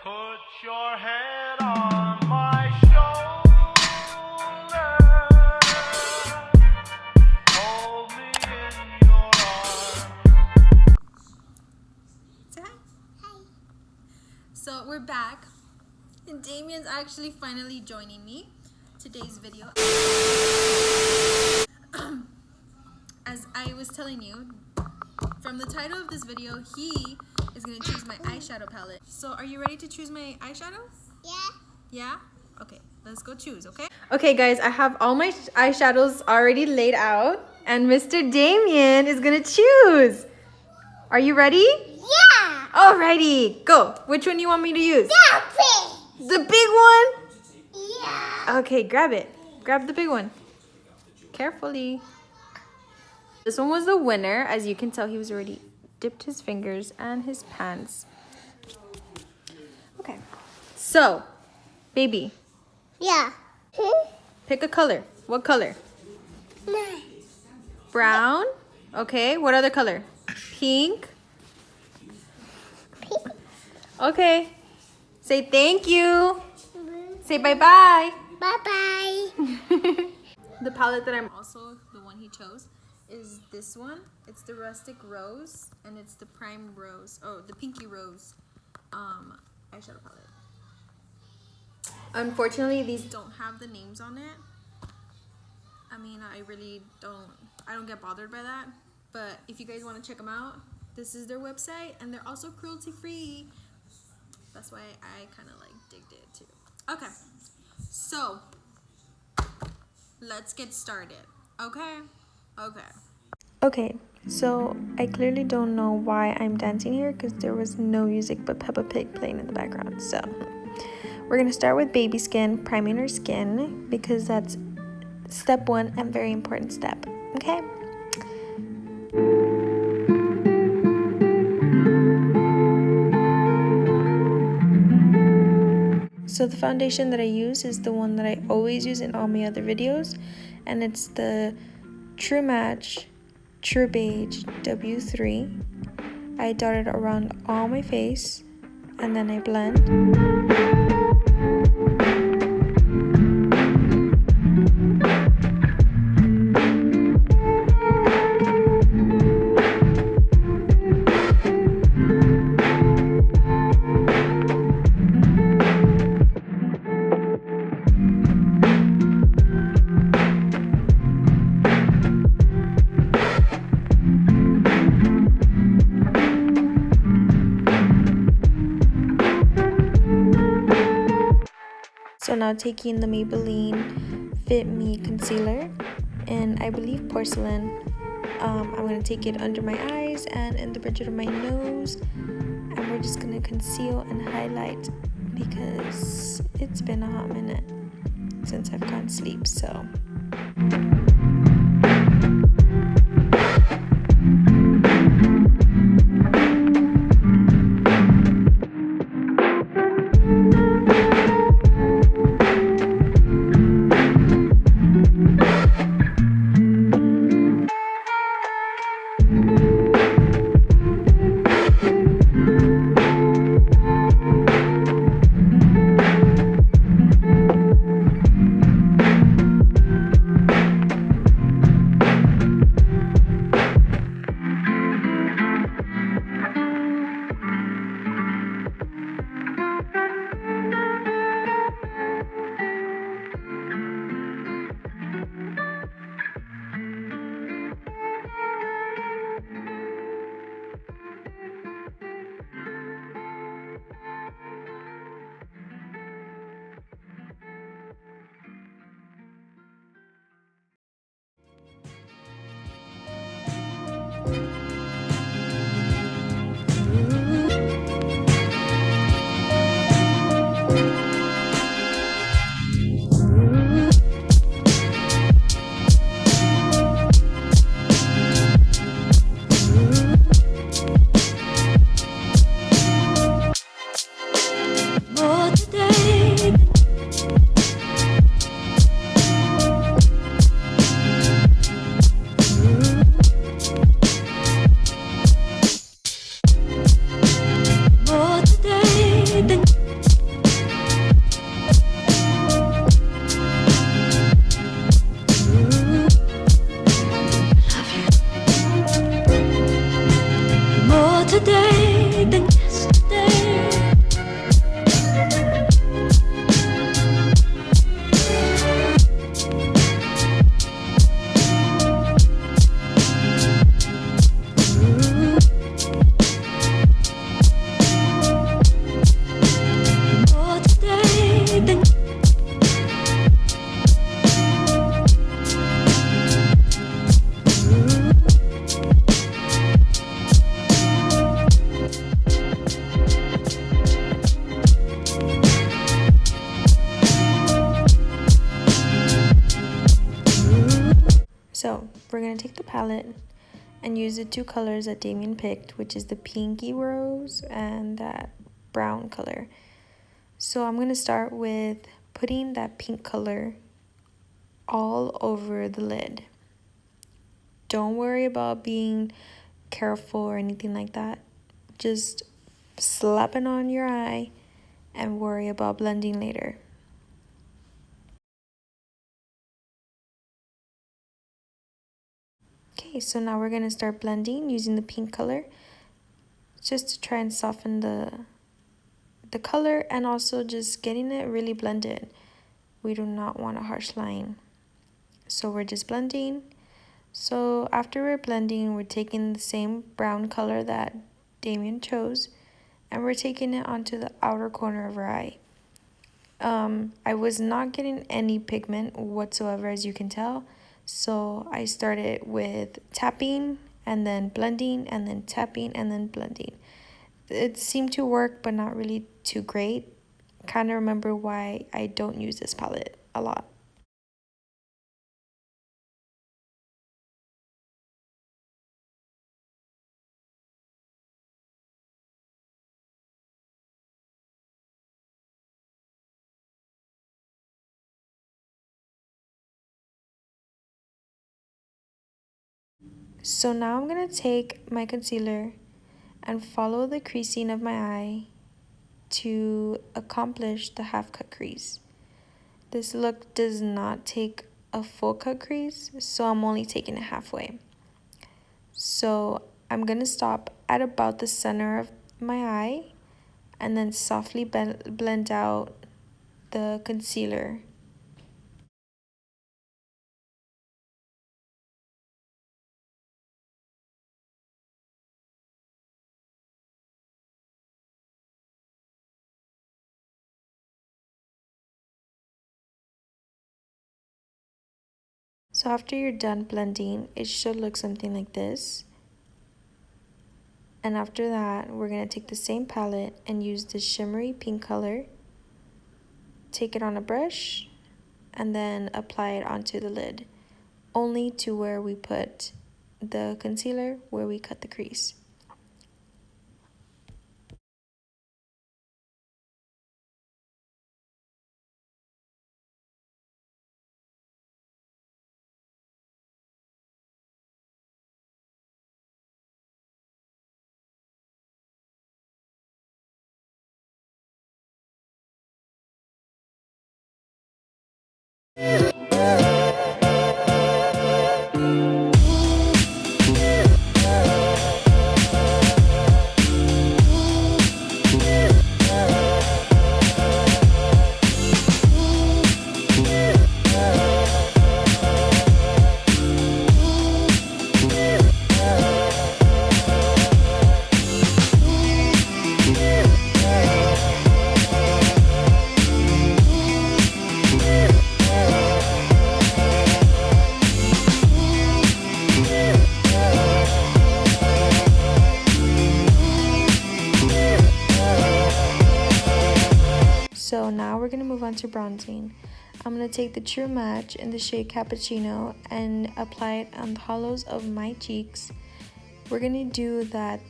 Put your head on my shoulder. Hold me in your arms. Say hi. Hi. So we're back, and Damian's actually finally joining me today's video. As I was telling you, from the title of this video, he is going to choose my eyeshadow palette. So are you ready to choose my eyeshadow? Yeah. Yeah? Okay, let's go choose, okay? Okay guys, I have all my eyeshadows already laid out, and Mr. Damian is going to choose. Are you ready? Yeah. Alrighty, go. Which one do you want me to use? That big. The big one? Yeah. Okay, grab it. Grab the big one. Carefully. This one was the winner. As you can tell, he was already dipped his fingers and his pants. Okay. So, baby, Yeah. pick a color. What color? Mine. Brown. Okay, what other color? Pink. Okay. Say thank you. Say bye-bye. Bye-bye. The palette that I'm also the one he chose is this one. It's the Rustic Rose, and it's the Prime Rose, the Pinky Rose eyeshadow palette. Unfortunately, these don't have the names on it. I mean, I don't get bothered by that. But if you guys want to check them out, this is their website, and they're also cruelty-free. That's why I kind of like digged it too. Okay, so let's get started. Okay. Okay, so I clearly don't know why I'm dancing here because there was no music but Peppa Pig playing in the background. So we're gonna start with baby skin, priming our skin, because that's step one and very important step. Okay. So the foundation that I use is the one that I always use in all my other videos, and it's the True Match True Beige W3. I dot it around all my face, and then I blend. So now taking the Maybelline Fit Me Concealer, and I believe Porcelain, I'm going to take it under my eyes and in the bridge of my nose, and we're just going to conceal and highlight because it's been a hot minute since I've gone to sleep, so... we're going to take the palette and use the two colors that Damien picked, which is the pinky rose and that brown color. So I'm going to start with putting that pink color all over the lid. Don't worry about being careful or anything like that. Just slap it on your eye and worry about blending later. Okay, so now we're going to start blending using the pink color just to try and soften the color and also just getting it really blended. We do not want a harsh line. So we're just blending. So after we're blending, we're taking the same brown color that Damien chose and we're taking it onto the outer corner of our eye. I was not getting any pigment whatsoever, as you can tell. So I started with tapping and then blending and then tapping and then blending. It seemed to work, but not really too great. Kind of remember why I don't use this palette a lot. So now I'm going to take my concealer and follow the creasing of my eye to accomplish the half cut crease. This look does not take a full cut crease, so I'm only taking it halfway. So I'm going to stop at about the center of my eye and then softly blend out the concealer. So after you're done blending, it should look something like this. And after that, we're going to take the same palette and use this shimmery pink color. Take it on a brush and then apply it onto the lid. Only to where we put the concealer, where we cut the crease. So now we're going to move on to bronzing. I'm going to take the True Match in the shade Cappuccino and apply it on the hollows of my cheeks. We're going to do that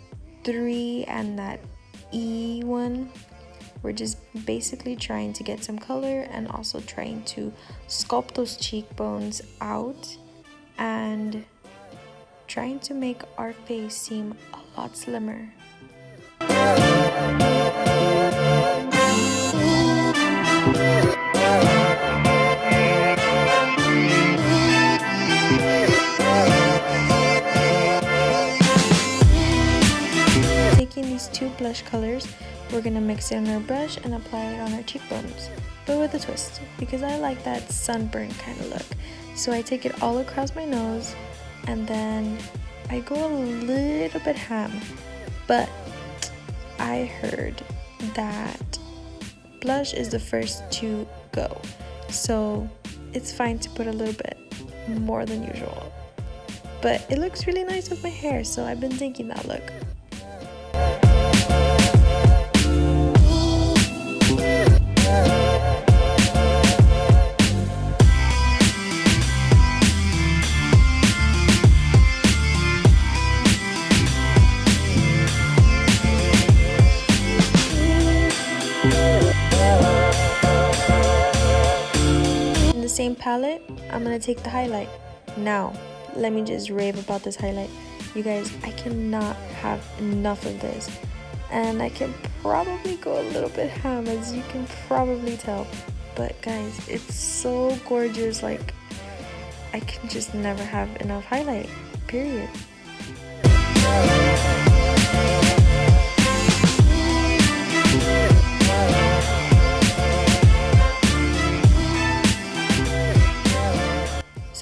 3 and that E one. We're just basically trying to get some color and also trying to sculpt those cheekbones out and trying to make our face seem a lot slimmer. Taking these two blush colors, we're going to mix it on our brush and apply it on our cheekbones, but with a twist, because I like that sunburn kind of look. So I take it all across my nose and then I go a little bit ham, but I heard that blush is the first to go, so it's fine to put a little bit more than usual. But it looks really nice with my hair, so I've been thinking that look. palette, I'm gonna take the highlight. Now, let me just rave about this highlight. You guys, I cannot have enough of this. And I can probably go a little bit ham, as you can probably tell. But guys, it's so gorgeous. Like, I can just never have enough highlight, period.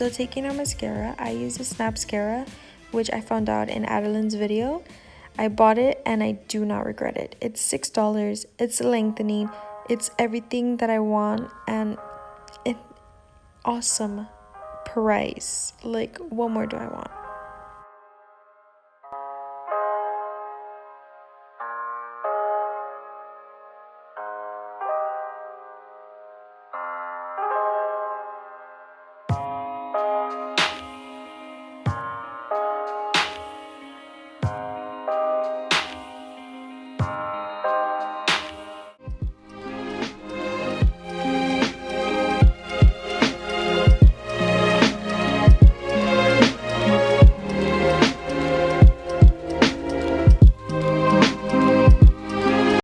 So taking our mascara, I use the Snapscara, which I found out in Adeline's video. I bought it and I do not regret it. It's $6, it's lengthening, it's everything that I want, and an awesome price. Like, what more do I want?